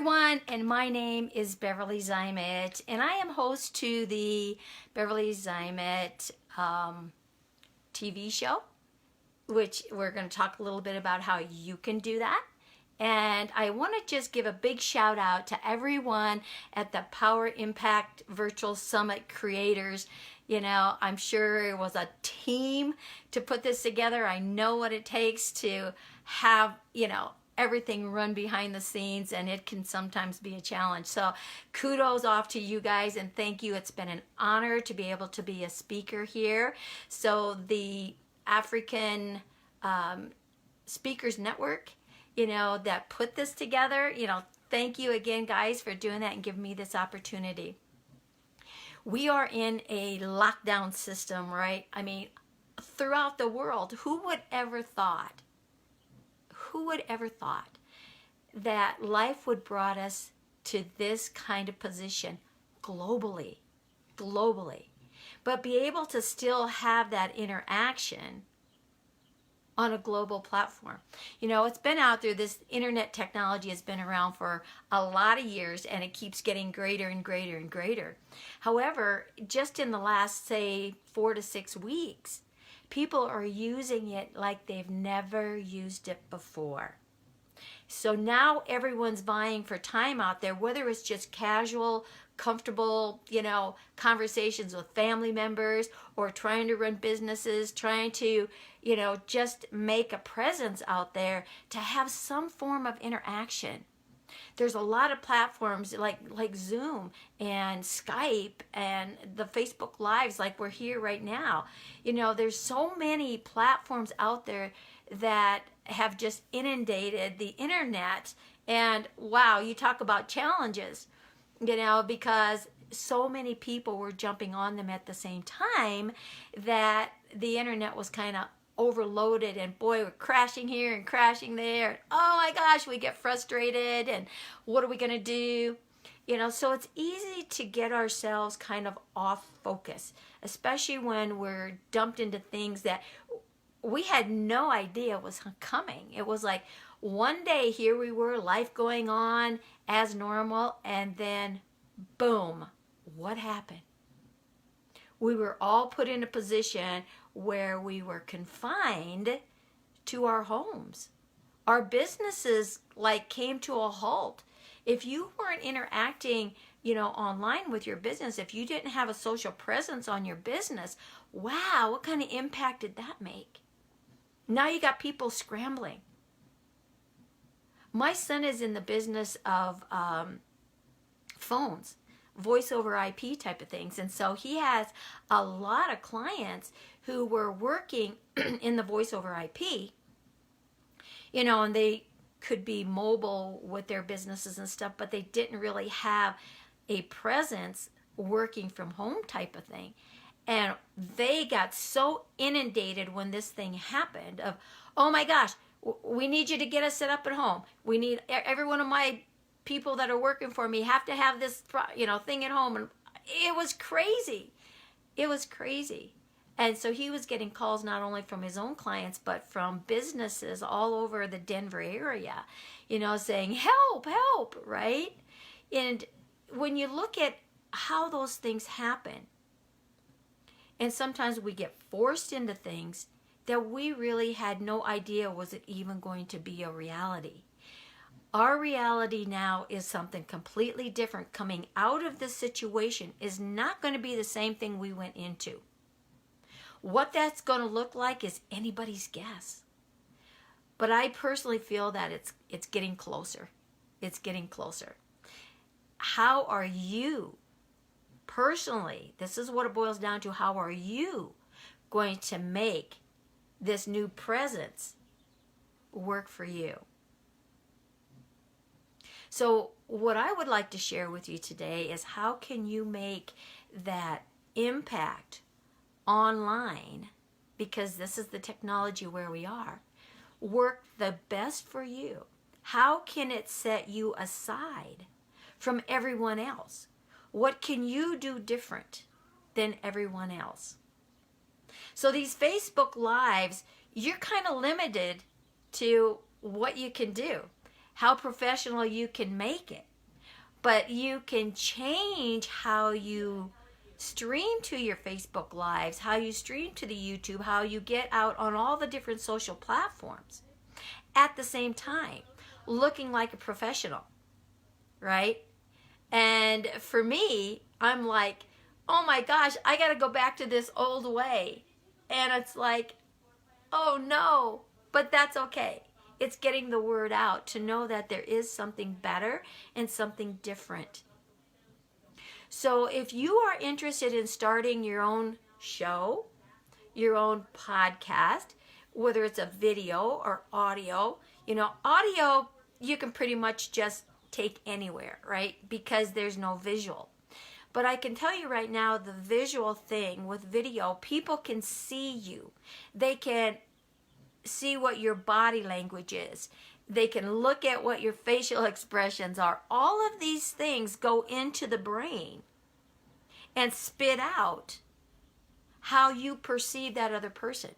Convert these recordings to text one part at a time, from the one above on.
everyone, and my name is Beverly Zymet, and I am host to the Beverly Zymet TV show, which we're going to talk a little bit about how you can do that. And I want to just give a big shout out to everyone at the Power Impact Virtual Summit creators. You know, I'm sure it was a team to put this together. I know what it takes to have, everything run behind the scenes, and it can sometimes be a challenge. So kudos off to you guys, and thank you. It's been an honor to be able to be a speaker here. So the African Speakers Network, that put this together, thank you again, guys, for doing that and giving me this opportunity. We are in a lockdown system, right? I mean, throughout the world. Who would ever thought that life would brought us to this kind of position globally, but be able to still have that interaction on a global platform. It's been out there. This internet technology has been around for a lot of years, and it keeps getting greater and greater and greater. However, just in the last, say, 4 to 6 weeks, people are using it like they've never used it before. So now everyone's vying for time out there, whether it's just casual, comfortable, conversations with family members, or trying to run businesses, trying to, just make a presence out there to have some form of interaction. There's a lot of platforms like Zoom and Skype and the Facebook Lives, like we're here right now. There's so many platforms out there that have just inundated the internet. And wow, you talk about challenges, because so many people were jumping on them at the same time that the internet was kind of overloaded, and boy, we're crashing here and crashing there, and oh my gosh, we get frustrated, and what are we going to do? So it's easy to get ourselves kind of off focus, especially when we're dumped into things that we had no idea was coming. It was like one day here we were, life going on as normal, and then boom, what happened? We were all put in a position where we were confined to our homes. Our businesses came to a halt. If you weren't interacting, online with your business, if you didn't have a social presence on your business, wow, what kind of impact did that make? Now you got people scrambling. My son is in the business of phones, voice over IP type of things. And so he has a lot of clients who were working in the voice over IP, and they could be mobile with their businesses and stuff, but they didn't really have a presence working from home type of thing. And they got so inundated when this thing happened of, oh my gosh, we need you to get us set up at home. We need every one of my people that are working for me have to have this, thing at home. And it was crazy. And so he was getting calls not only from his own clients, but from businesses all over the Denver area, saying, help, right? And when you look at how those things happen, and sometimes we get forced into things that we really had no idea was it even going to be a reality. Our reality now is something completely different. Coming out of this situation is not going to be the same thing we went into. What that's going to look like is anybody's guess. But I personally feel that it's getting closer. It's getting closer. How are you personally, this is what it boils down to, how are you going to make this new presence work for you? So what I would like to share with you today is how can you make that impact online, because this is the technology where we are, work the best for you? How can it set you aside from everyone else? What can you do different than everyone else? So these Facebook Lives, you're kind of limited to what you can do, how professional you can make it. but you can change how you stream to your Facebook lives, how you stream to the YouTube, how you get out on all the different social platforms at the same time, looking like a professional, right? And for me, I'm like, oh my gosh, I got to go back to this old way. And it's like, oh no, but that's okay. It's getting the word out to know that there is something better and something different. So if you are interested in starting your own show, your own podcast, whether it's a video or audio, audio you can pretty much just take anywhere, right? Because there's no visual. But I can tell you right now, the visual thing with video, people can see you. They can see what your body language is. They can look at what your facial expressions are. All of these things go into the brain and spit out how you perceive that other person.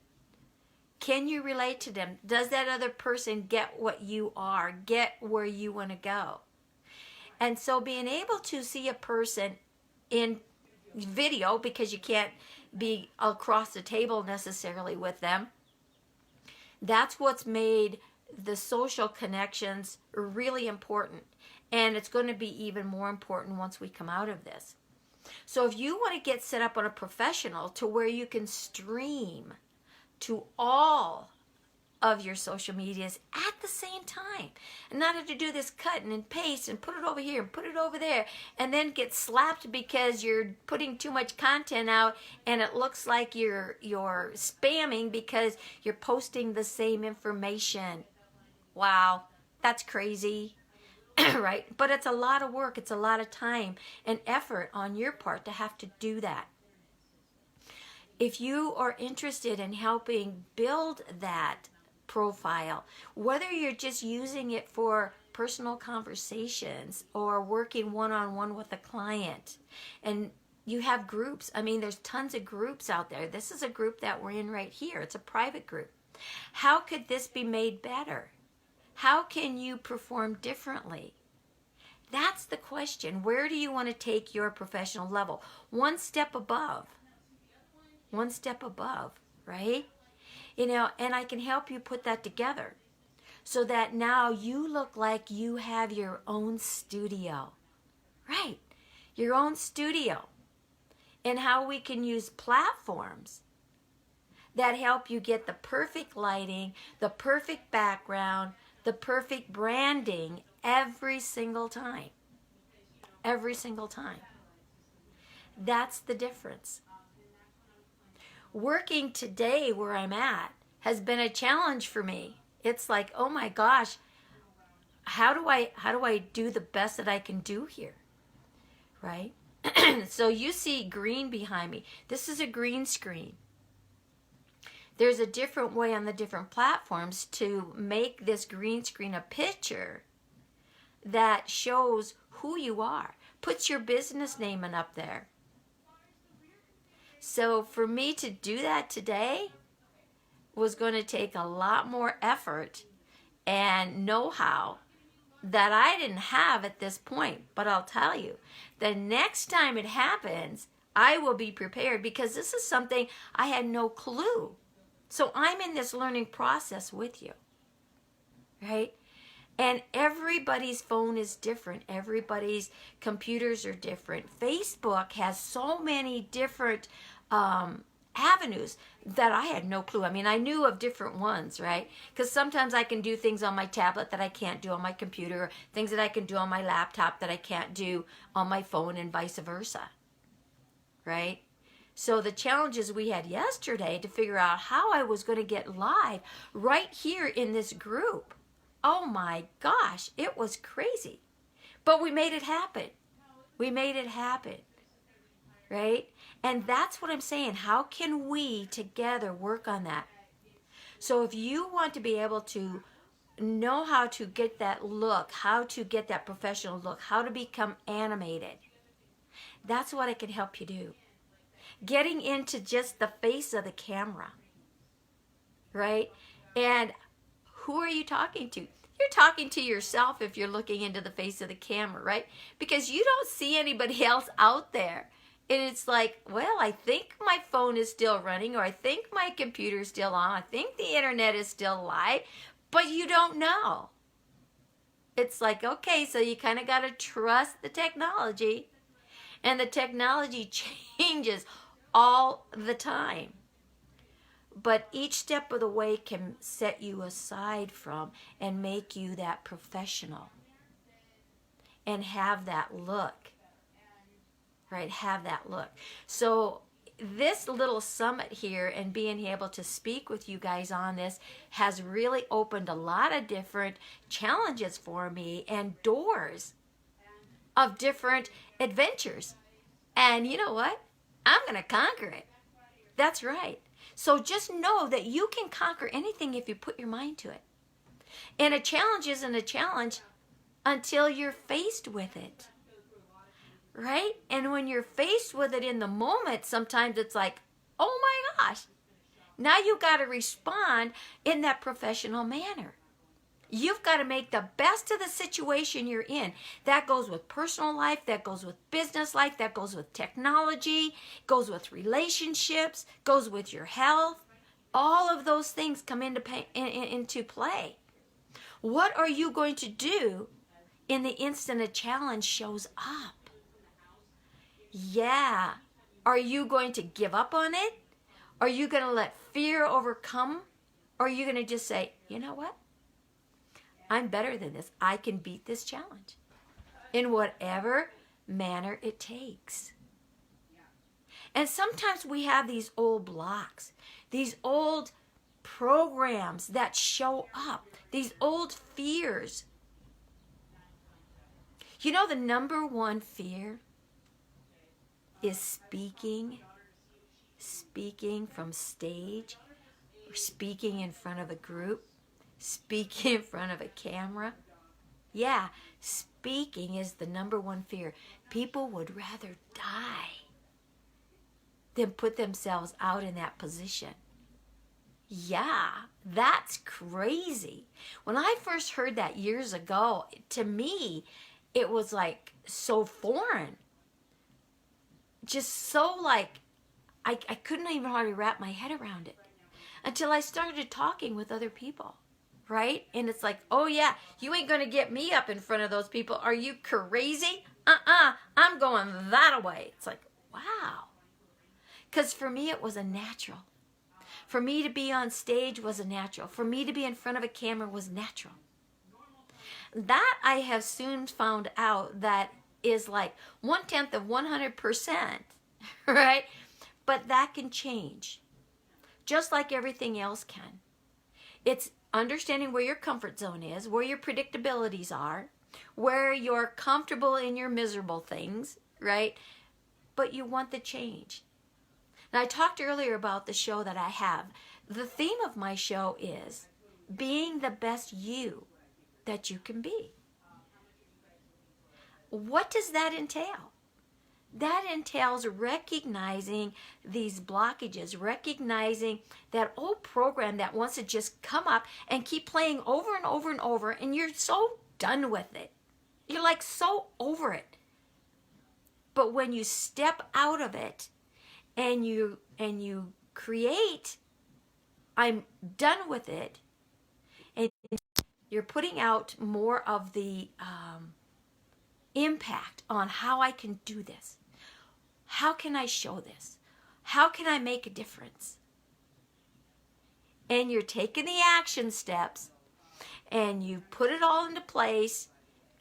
Can you relate to them? Does that other person get what you are, get where you want to go? And so being able to see a person in video, because you can't be across the table necessarily with them, that's what's made the social connections really important. And it's going to be even more important once we come out of this. So if you want to get set up on a professional to where you can stream to all of your social medias at the same time, and not have to do this cutting and paste and put it over here and put it over there, and then get slapped because you're putting too much content out and it looks like you're spamming because you're posting the same information. Wow, that's crazy. Right? But it's a lot of work, it's a lot of time and effort on your part to have to do that. If you are interested in helping build that profile, whether you're just using it for personal conversations or working one-on-one with a client, and you have groups, there's tons of groups out there. This is a group that we're in right here. It's a private group. How could this be made better? How can you perform differently? That's the question. Where do you want to take your professional level? One step above. One step above, right? And I can help you put that together so that now you look like you have your own studio. Right. Your own studio. And how we can use platforms that help you get the perfect lighting, the perfect background, the perfect branding every single time. Every single time. That's the difference. Working today where I'm at has been a challenge for me. It's like, oh my gosh, how do I do the best that I can do here? Right? So you see green behind me. This is a green screen. There's a different way on the different platforms to make this green screen a picture that shows who you are. Puts your business name in up there. So for me to do that today was going to take a lot more effort and know-how that I didn't have at this point. But I'll tell you, the next time it happens, I will be prepared, because this is something I had no clue. So I'm in this learning process with you, right? And everybody's phone is different. Everybody's computers are different. Facebook has so many different avenues that I had no clue. I knew of different ones, right? Because sometimes I can do things on my tablet that I can't do on my computer, things that I can do on my laptop that I can't do on my phone, and vice versa, right? So the challenges we had yesterday to figure out how I was going to get live right here in this group. Oh my gosh, it was crazy. But we made it happen. We made it happen. Right? And that's what I'm saying. How can we together work on that? So if you want to be able to know how to get that look, how to get that professional look, how to become animated, that's what I can help you do. Getting into just the face of the camera. Right? And who are you talking to? You're talking to yourself if you're looking into the face of the camera, right? Because you don't see anybody else out there. And it's like, well, I think my phone is still running, or I think my computer is still on. I think the internet is still live, but you don't know. It's like, okay, so you kind of got to trust the technology, and the technology changes all the time. But each step of the way can set you aside from and make you that professional and have that look. Right, have that look. So this little summit here and being able to speak with you guys on this has really opened a lot of different challenges for me and doors of different adventures. And you know what? I'm going to conquer it. That's right. So just know that you can conquer anything if you put your mind to it. And a challenge isn't a challenge until you're faced with it. Right? And when you're faced with it in the moment, sometimes it's like, oh my gosh. Now you've got to respond in that professional manner. You've got to make the best of the situation you're in. That goes with personal life, that goes with business life, that goes with technology, goes with relationships, goes with your health. All of those things come into play. What are you going to do in the instant a challenge shows up? Yeah. Are you going to give up on it? Are you going to let fear overcome? Or are you going to just say, you know what? I'm better than this. I can beat this challenge in whatever manner it takes. And sometimes we have these old blocks, these old programs that show up, these old fears. You know, the number one fear is speaking from stage, or speaking in front of a group, speaking in front of a camera. Yeah, speaking is the number one fear. People would rather die than put themselves out in that position. Yeah, that's crazy. When I first heard that years ago, to me, it was like so foreign. Just so like, I couldn't even hardly wrap my head around it until I started talking with other people, right? And it's like, oh yeah, you ain't going to get me up in front of those people. Are you crazy? I'm going that way. It's like, wow. Because for me, it was a natural. For me to be on stage was a natural. For me to be in front of a camera was natural. That I have soon found out that is like 1/10 of 100%, right? But that can change, just like everything else can. It's understanding where your comfort zone is, where your predictabilities are, where you're comfortable in your miserable things, right? But you want the change. Now, I talked earlier about the show that I have. The theme of my show is being the best you that you can be. What does that entail? That entails recognizing these blockages, recognizing that old program that wants to just come up and keep playing over and over and over, and you're so done with it. You're like so over it. But when you step out of it and you create, I'm done with it, and you're putting out more of the impact on how I can do this. How can I show this? How can I make a difference? And you're taking the action steps and you put it all into place,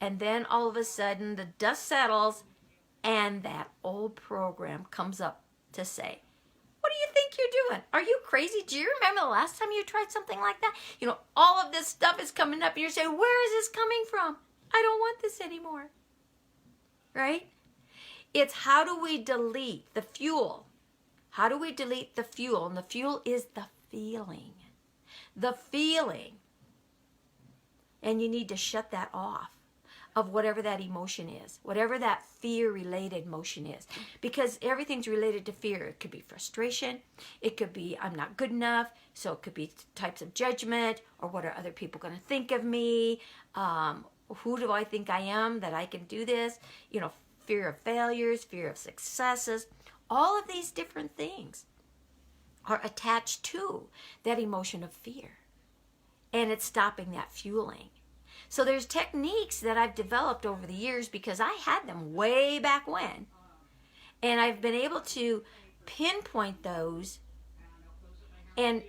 and then all of a sudden the dust settles and that old program comes up to say, what do you think you're doing? Are you crazy? Do you remember the last time you tried something like that? You know, all of this stuff is coming up and you're saying, where is this coming from? I don't want this anymore. Right? It's how do we delete the fuel? How do we delete the fuel? And the fuel is the feeling. The feeling. And you need to shut that off of whatever that emotion is, whatever that fear-related emotion is. Because everything's related to fear. It could be frustration. It could be I'm not good enough. So it could be types of judgment, or what are other people going to think of me? Who do I think I am that I can do this? You know, fear of failures, fear of successes. All of these different things are attached to that emotion of fear. And it's stopping that fueling. So there's techniques that I've developed over the years because I had them way back when. And I've been able to pinpoint those and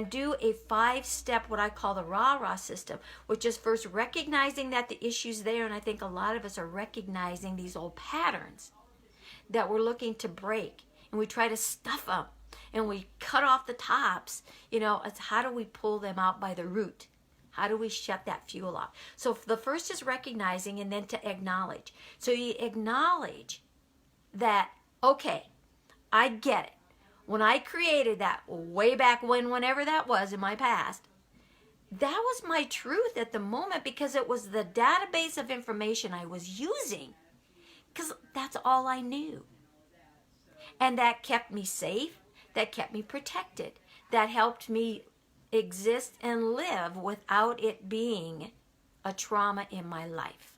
do a 5-step, what I call the rah-rah system, which is first recognizing that the issue's there. And I think a lot of us are recognizing these old patterns that we're looking to break. And we try to stuff them. And we cut off the tops. You know, it's how do we pull them out by the root? How do we shut that fuel off? So the first is recognizing, and then to acknowledge. So you acknowledge that, okay, I get it. When I created that way back when, whenever that was in my past, that was my truth at the moment because it was the database of information I was using, because that's all I knew. And that kept me safe, that kept me protected, that helped me exist and live without it being a trauma in my life.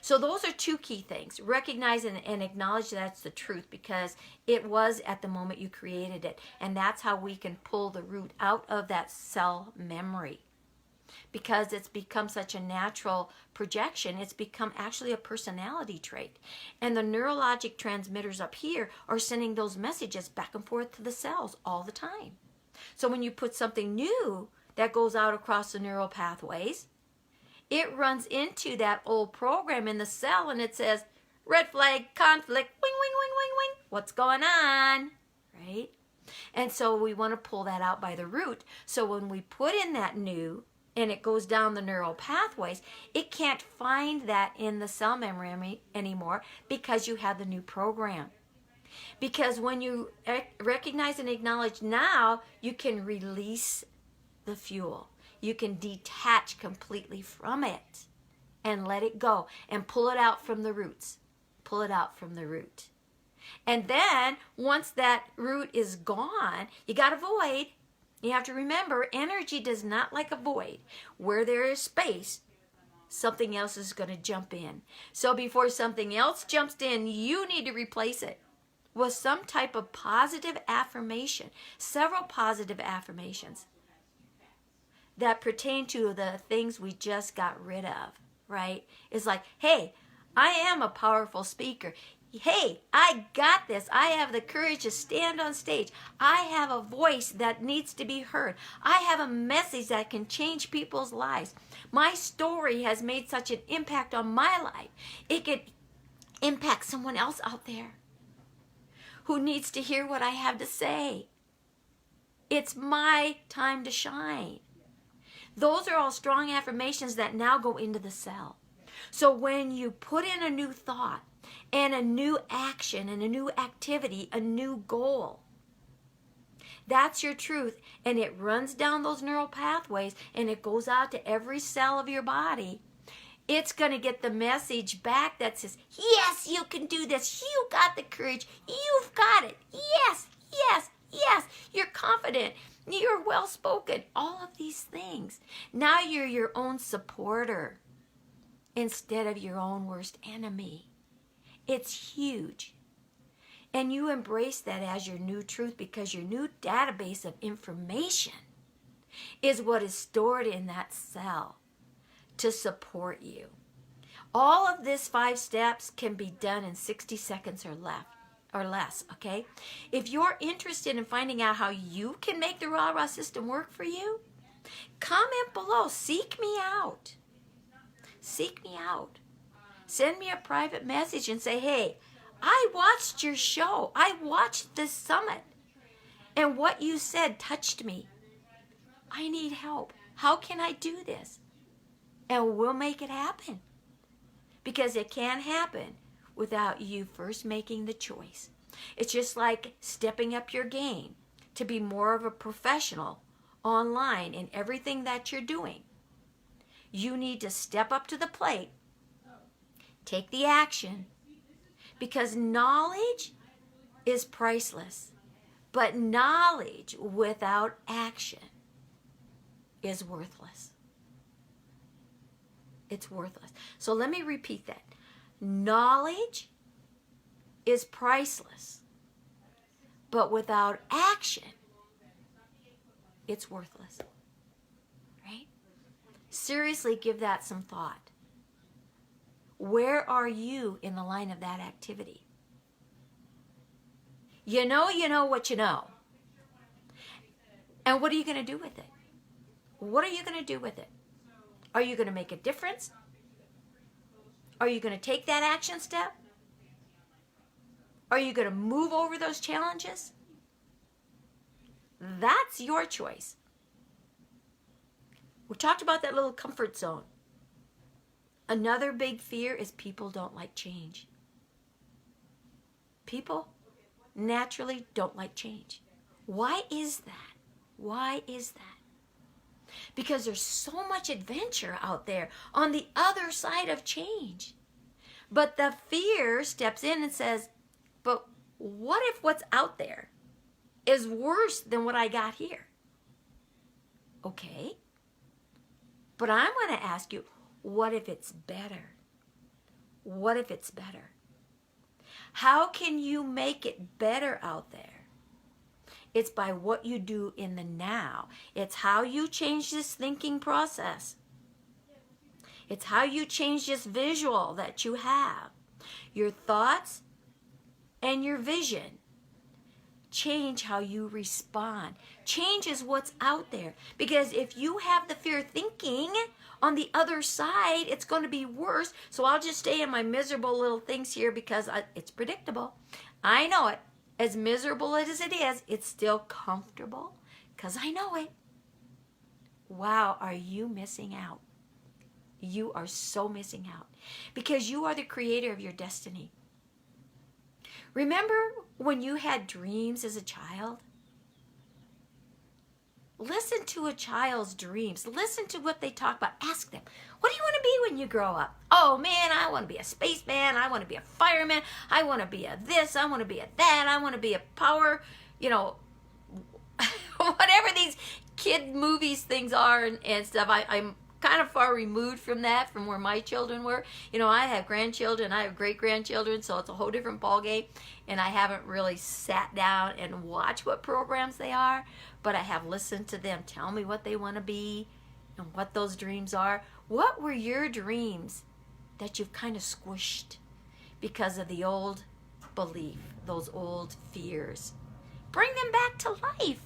So those are 2 key things. Recognize and acknowledge that's the truth because it was at the moment you created it. And that's how we can pull the root out of that cell memory. Because it's become such a natural projection, it's become actually a personality trait. And the neurologic transmitters up here are sending those messages back and forth to the cells all the time. So when you put something new that goes out across the neural pathways, it runs into that old program in the cell and it says, red flag, conflict, wing, wing, wing, wing, wing. What's going on? Right? And so we want to pull that out by the root. So when we put in that new and it goes down the neural pathways, it can't find that in the cell memory anymore because you have the new program. Because when you recognize and acknowledge now, you can release the fuel. You can detach completely from it and let it go and pull it out from the roots. Pull it out from the root. And then once that root is gone, you got a void. You have to remember, energy does not like a void. Where there is space, something else is going to jump in. So before something else jumps in, you need to replace it with some type of positive affirmation. Several positive affirmations that pertain to the things we just got rid of, right? It's like, hey, I am a powerful speaker. Hey, I got this. I have the courage to stand on stage. I have a voice that needs to be heard. I have a message that can change people's lives. My story has made such an impact on my life. It could impact someone else out there who needs to hear what I have to say. It's my time to shine. Those are all strong affirmations that now go into the cell. So when you put in a new thought and a new action and a new activity, a new goal, that's your truth, and it runs down those neural pathways and it goes out to every cell of your body. It's going to get the message back that says, yes, you can do this. You got the courage. You've got it. Yes, yes, yes. You're confident. You're well-spoken. All of these things. Now you're your own supporter instead of your own worst enemy. It's huge. And you embrace that as your new truth because your new database of information is what is stored in that cell to support you. All of this 5 steps can be done in 60 seconds or less, okay? If you're interested in finding out how you can make the rah-rah system work for you, comment below. Seek me out. Seek me out. Send me a private message and say, hey, I watched your show. I watched this summit. And what you said touched me. I need help. How can I do this? And we'll make it happen. Because it can't happen without you first making the choice. It's just like stepping up your game to be more of a professional online in everything that you're doing. You need to step up to the plate Take the action, because knowledge is priceless. But knowledge without action is worthless. It's worthless. So let me repeat that. Knowledge is priceless, but without action, it's worthless. Right? Seriously, give that some thought. Where are you in the line of that activity? You know what you know. And what are you going to do with it? What are you going to do with it? Are you going to make a difference? Are you going to take that action step? Are you going to move over those challenges? That's your choice. We talked about that little comfort zone. Another big fear is people don't like change. People naturally don't like change. Why is that? Why is that? Because there's so much adventure out there on the other side of change. But the fear steps in and says, but what if what's out there is worse than what I got here? Okay. But I'm going to ask you, what if it's better? What if it's better? How can you make it better out there? It's by what you do in the now. It's how you change this thinking process. It's how you change this visual that you have. Your thoughts and your vision change how you respond. Changes what's out there. Because if you have the fear thinking on the other side, it's going to be worse. So I'll just stay in my miserable little things here because it's predictable. I know it. As miserable as it is, it's still comfortable because I know it. Wow, are you missing out? You are so missing out because you are the creator of your destiny. Remember when you had dreams as a child? Listen to a child's dreams. Listen to what they talk about. Ask them, what do you want to be when you grow up? Oh man, I want to be a spaceman. I want to be a fireman. I want to be a this. I want to be a that. I want to be a power, whatever these kid movies things are and stuff. I'm kind of far removed from that, from where my children were. I have grandchildren. I have great-grandchildren, so it's a whole different ballgame. And I haven't really sat down and watched what programs they are, but I have listened to them tell me what they want to be and what those dreams are. What were your dreams that you've kind of squished because of the old belief, those old fears? Bring them back to life.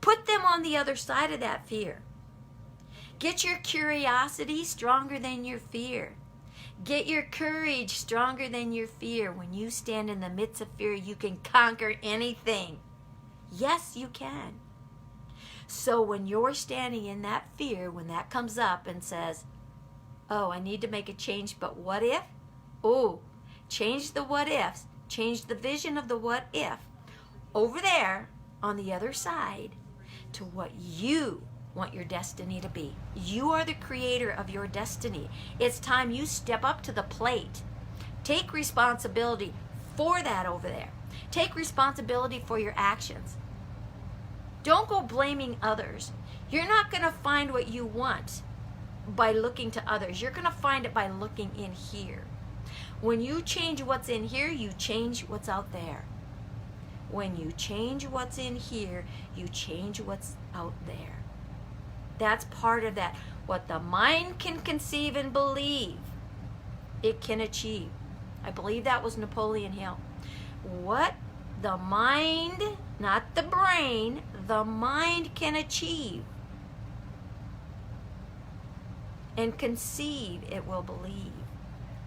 Put them on the other side of that fear. Get your curiosity stronger than your fear. Get your courage stronger than your fear. When you stand in the midst of fear, you can conquer anything. Yes, you can. So when you're standing in that fear, when that comes up and says, oh, I need to make a change, but what if? Oh, change the what ifs. Change the vision of the what if over there on the other side to what you want your destiny to be. You are the creator of your destiny. It's time you step up to the plate. Take responsibility for that over there. Take responsibility for your actions. Don't go blaming others. You're not going to find what you want by looking to others. You're going to find it by looking in here. When you change what's in here, you change what's out there. When you change what's in here, you change what's out there. That's part of that. What the mind can conceive and believe, it can achieve. I believe that was Napoleon Hill. What the mind, not the brain, the mind can achieve and conceive, it will believe,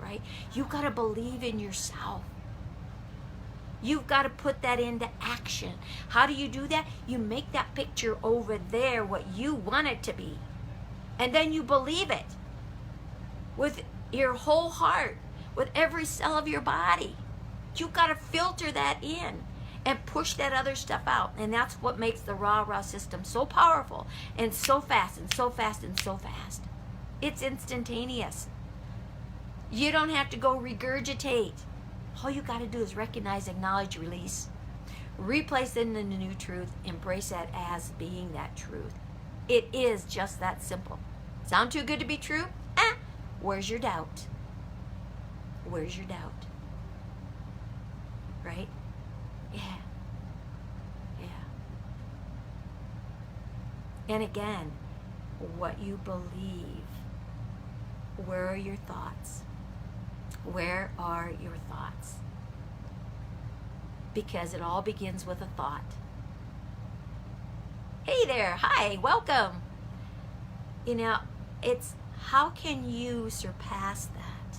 right? You've got to believe in yourself. You've got to put that into action. How do you do that? You make that picture over there what you want it to be. And then you believe it with your whole heart, with every cell of your body. You've got to filter that in and push that other stuff out. And that's what makes the rah-rah system so powerful and so fast and so fast and so fast. It's instantaneous. You don't have to go regurgitate. All you got to do is recognize, acknowledge, release. Replace it in the new truth. Embrace that as being that truth. It is just that simple. Sound too good to be true? Where's your doubt? Where's your doubt? Right? Yeah. And again, what you believe. Where are your thoughts? Where are your thoughts? Because it all begins with a thought. Hey there, hi, welcome. It's how can you surpass that?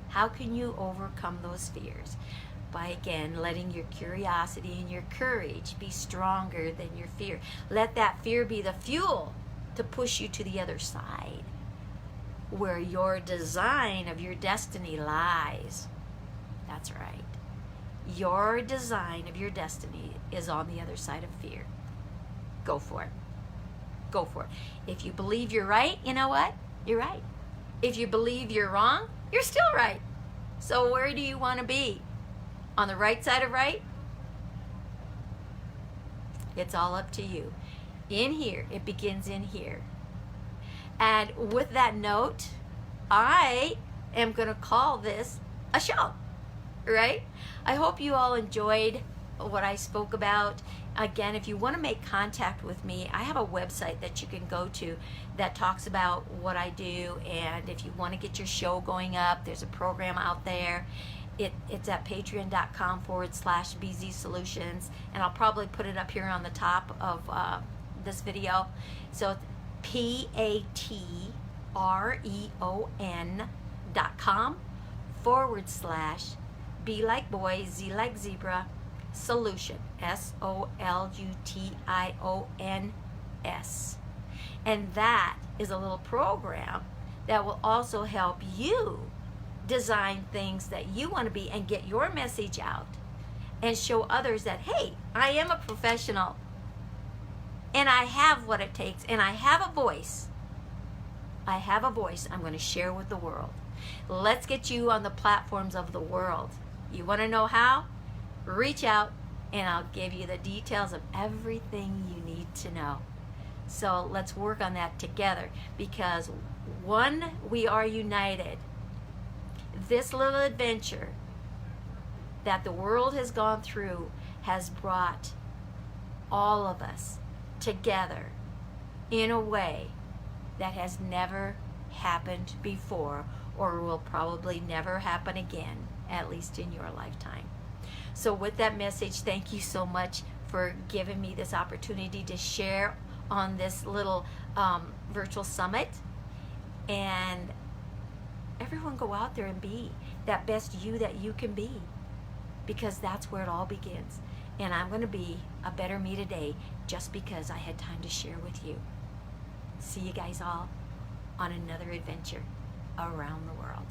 How can you overcome those fears? By, again, letting your curiosity and your courage be stronger than your fear. Let that fear be the fuel to push you to the other side, where your design of your destiny lies. That's right. Your design of your destiny is on the other side of fear. Go for it. Go for it. If you believe you're right, you know what? You're right. If you believe you're wrong, you're still right. So where do you want to be? On the right side of right? It's all up to you. In here, it begins in here. And with that note, I am going to call this a show, right? I hope you all enjoyed what I spoke about. Again, if you want to make contact with me, I have a website that you can go to that talks about what I do. And if you want to get your show going up, there's a program out there. It's at patreon.com/BZ Solutions. And I'll probably put it up here on the top of this video. So it's patreon.com/be like boy, Z like zebra, solution, SOLUTIONS. And that is a little program that will also help you design things that you want to be and get your message out and show others that, hey, I am a professional and I have what it takes and I have a voice. I have a voice I'm going to share with the world. Let's get you on the platforms of the world. You want to know how? Reach out and I'll give you the details of everything you need to know. So let's work on that together, because one, we are united. This little adventure that the world has gone through has brought all of us together in a way that has never happened before, or will probably never happen again, at least in your lifetime. So with that message, thank you so much for giving me this opportunity to share on this little virtual summit. And everyone go out there and be that best you that you can be, because that's where it all begins. And I'm going to be a better me today just because I had time to share with you. See you guys all on another adventure around the world.